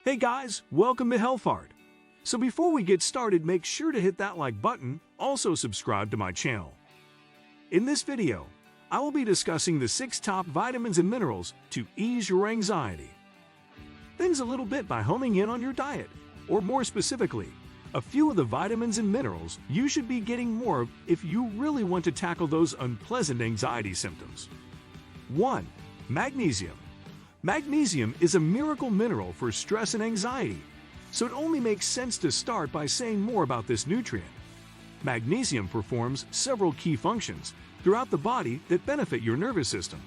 Hey guys, welcome to Health Art. So before we get started, make sure to hit that like button, also subscribe to my channel. In this video, I will be discussing the 6 top vitamins and minerals to ease your anxiety. Things a little bit by homing in on your diet, or more specifically, a few of the vitamins and minerals you should be getting more of if you really want to tackle those unpleasant anxiety symptoms. 1. Magnesium. Magnesium is a miracle mineral for stress and anxiety, so it only makes sense to start by saying more about this nutrient. Magnesium performs several key functions throughout the body that benefit your nervous system,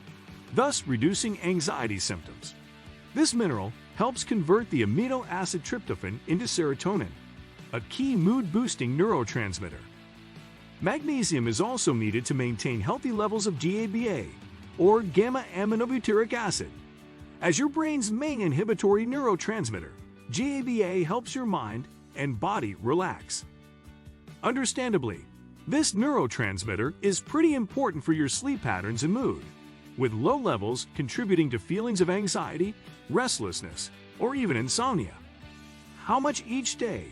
thus reducing anxiety symptoms. This mineral helps convert the amino acid tryptophan into serotonin, a key mood-boosting neurotransmitter. Magnesium is also needed to maintain healthy levels of GABA, or gamma-aminobutyric acid. As your brain's main inhibitory neurotransmitter, GABA helps your mind and body relax. Understandably, this neurotransmitter is pretty important for your sleep patterns and mood, with low levels contributing to feelings of anxiety, restlessness, or even insomnia. How much each day?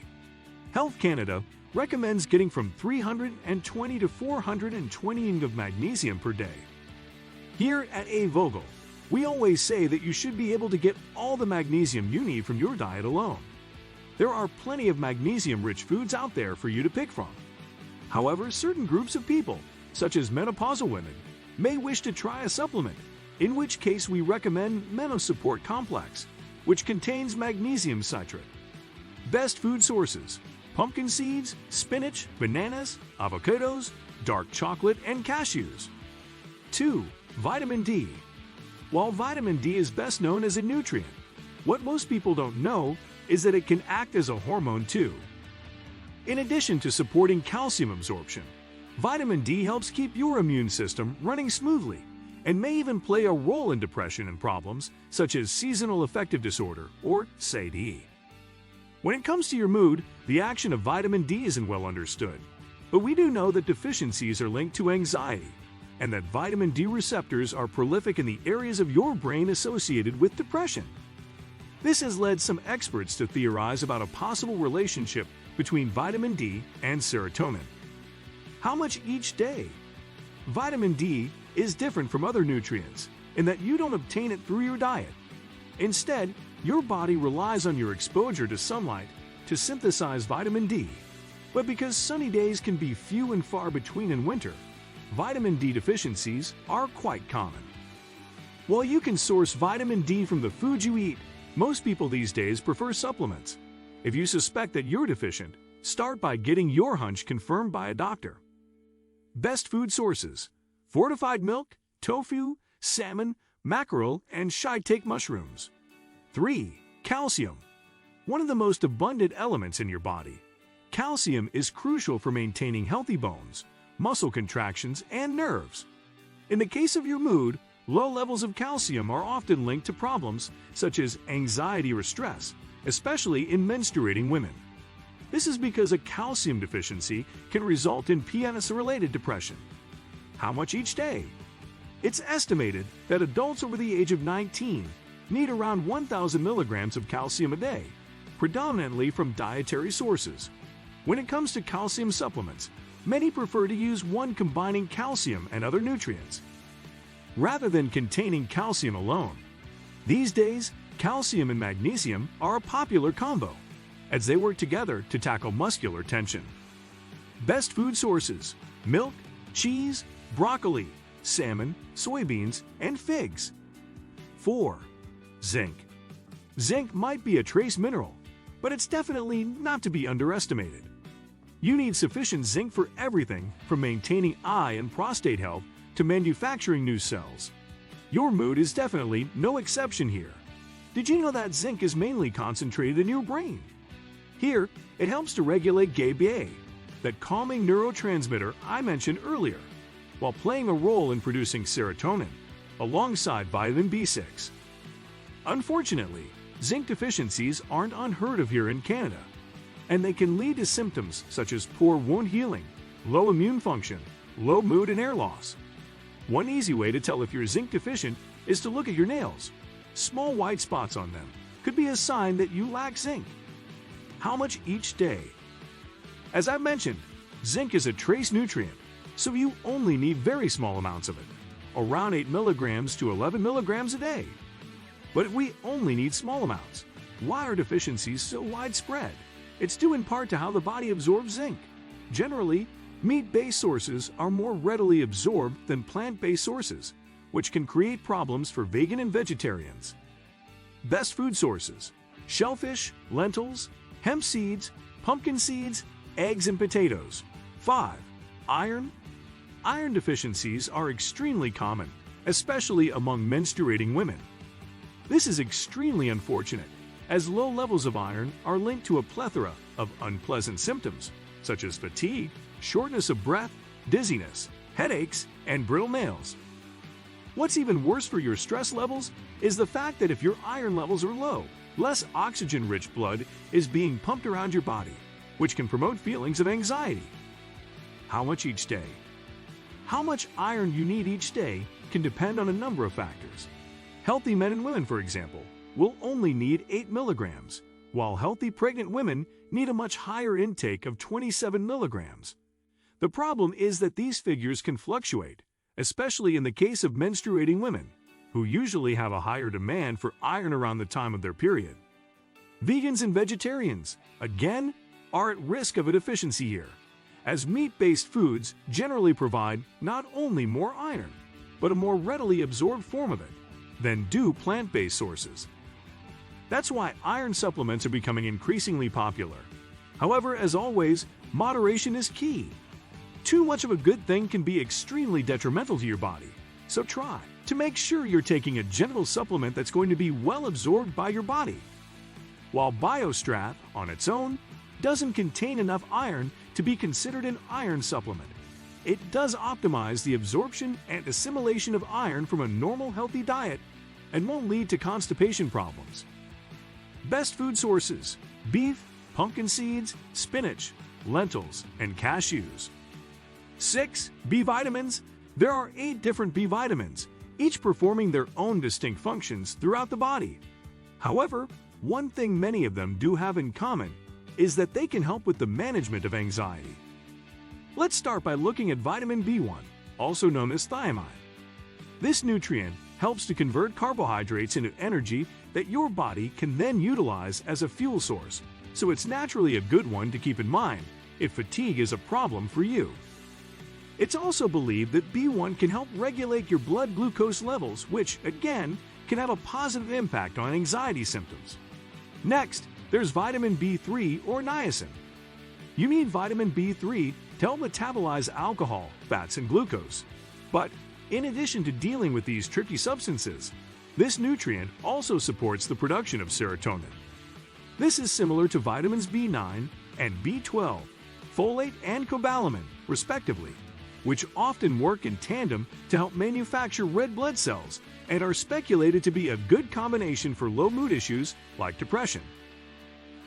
Health Canada recommends getting from 320 to 420 of magnesium per day. Here at A. Vogel, we always say that you should be able to get all the magnesium you need from your diet alone. There are plenty of magnesium-rich foods out there for you to pick from. However, certain groups of people, such as menopausal women, may wish to try a supplement, in which case we recommend Menosupport Complex, which contains magnesium citrate. Best food sources: pumpkin seeds, spinach, bananas, avocados, dark chocolate, and cashews. 2. Vitamin D. While vitamin D is best known as a nutrient, what most people don't know is that it can act as a hormone too. In addition to supporting calcium absorption, vitamin D helps keep your immune system running smoothly and may even play a role in depression and problems such as seasonal affective disorder, or SAD. When it comes to your mood, the action of vitamin D isn't well understood, but we do know that deficiencies are linked to anxiety, and that vitamin D receptors are prolific in the areas of your brain associated with depression. This has led some experts to theorize about a possible relationship between vitamin D and serotonin. How much each day? Vitamin D is different from other nutrients in that you don't obtain it through your diet. Instead, your body relies on your exposure to sunlight to synthesize vitamin D. But because sunny days can be few and far between in winter, vitamin D deficiencies are quite common. While you can source vitamin D from the food you eat, most people these days prefer supplements. If you suspect that you're deficient, start by getting your hunch confirmed by a doctor. Best food sources: fortified milk, tofu, salmon, mackerel, and shiitake mushrooms. 3. Calcium. One of the most abundant elements in your body, calcium is crucial for maintaining healthy bones, muscle contractions, and nerves. In the case of your mood, low levels of calcium are often linked to problems such as anxiety or stress, especially in menstruating women. This is because a calcium deficiency can result in PMS-related depression. How much each day? It's estimated that adults over the age of 19 need around 1,000 milligrams of calcium a day, predominantly from dietary sources. When it comes to calcium supplements, many prefer to use one combining calcium and other nutrients, rather than containing calcium alone. These days, calcium and magnesium are a popular combo, as they work together to tackle muscular tension. Best food sources: milk, cheese, broccoli, salmon, soybeans, and figs. 4. Zinc. Zinc might be a trace mineral, but it's definitely not to be underestimated. You need sufficient zinc for everything from maintaining eye and prostate health to manufacturing new cells. Your mood is definitely no exception here. Did you know that zinc is mainly concentrated in your brain? Here, it helps to regulate GABA, that calming neurotransmitter I mentioned earlier, while playing a role in producing serotonin, alongside vitamin B6. Unfortunately, zinc deficiencies aren't unheard of here in Canada, and they can lead to symptoms such as poor wound healing, low immune function, low mood, and hair loss. One easy way to tell if you're zinc deficient is to look at your nails. Small white spots on them, could be a sign that you lack zinc. How much each day? As I've mentioned, zinc is a trace nutrient, so you only need very small amounts of it, around 8 milligrams to 11 milligrams a day. But we only need small amounts. Why are deficiencies so widespread? It's due in part to how the body absorbs zinc. Generally, meat-based sources are more readily absorbed than plant-based sources, which can create problems for vegan and vegetarians. Best food sources: shellfish, lentils, hemp seeds, pumpkin seeds, eggs, and potatoes. 5. Iron. Iron deficiencies are extremely common, especially among menstruating women. This is extremely unfortunate, as low levels of iron are linked to a plethora of unpleasant symptoms, such as fatigue, shortness of breath, dizziness, headaches, and brittle nails. What's even worse for your stress levels is the fact that if your iron levels are low, less oxygen-rich blood is being pumped around your body, which can promote feelings of anxiety. How much each day? How much iron you need each day can depend on a number of factors. Healthy men and women, for example, will only need 8 milligrams, while healthy pregnant women need a much higher intake of 27 milligrams. The problem is that these figures can fluctuate, especially in the case of menstruating women, who usually have a higher demand for iron around the time of their period. Vegans and vegetarians, again, are at risk of a deficiency here, as meat-based foods generally provide not only more iron, but a more readily absorbed form of it than do plant-based sources. That's why iron supplements are becoming increasingly popular. However, as always, moderation is key. Too much of a good thing can be extremely detrimental to your body, so try to make sure you're taking a gentle supplement that's going to be well absorbed by your body. While BioStrath, on its own, doesn't contain enough iron to be considered an iron supplement, it does optimize the absorption and assimilation of iron from a normal healthy diet and won't lead to constipation problems. Best food sources: beef, pumpkin seeds, spinach, lentils, and cashews. 6. B vitamins. There are 8 different B vitamins, each performing their own distinct functions throughout the body. However, one thing many of them do have in common is that they can help with the management of anxiety. Let's start by looking at vitamin B1, also known as thiamine. This nutrient helps to convert carbohydrates into energy that your body can then utilize as a fuel source, so it's naturally a good one to keep in mind if fatigue is a problem for you. It's also believed that B1 can help regulate your blood glucose levels, which, again, can have a positive impact on anxiety symptoms. Next, there's vitamin B3 or niacin. You need vitamin B3 to help metabolize alcohol, fats, and glucose. But in addition to dealing with these tricky substances, this nutrient also supports the production of serotonin. This is similar to vitamins B9 and B12, folate and cobalamin, respectively, which often work in tandem to help manufacture red blood cells and are speculated to be a good combination for low mood issues like depression.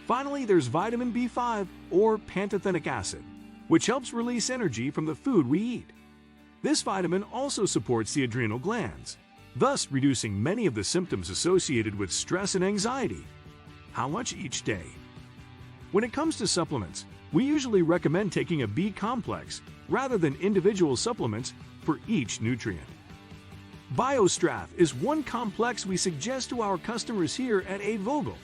Finally, there's vitamin B5 or pantothenic acid, which helps release energy from the food we eat. This vitamin also supports the adrenal glands, thus reducing many of the symptoms associated with stress and anxiety. How much each day? When it comes to supplements, we usually recommend taking a B complex rather than individual supplements for each nutrient. BioStrath is one complex we suggest to our customers here at A. Vogel,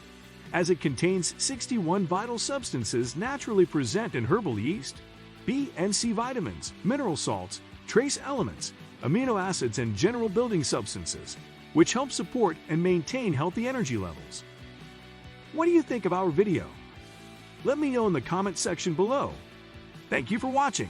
as it contains 61 vital substances naturally present in herbal yeast, B and C vitamins, mineral salts, trace elements, amino acids, and general building substances, which help support and maintain healthy energy levels. What do you think of our video? Let me know in the comment section below. Thank you for watching.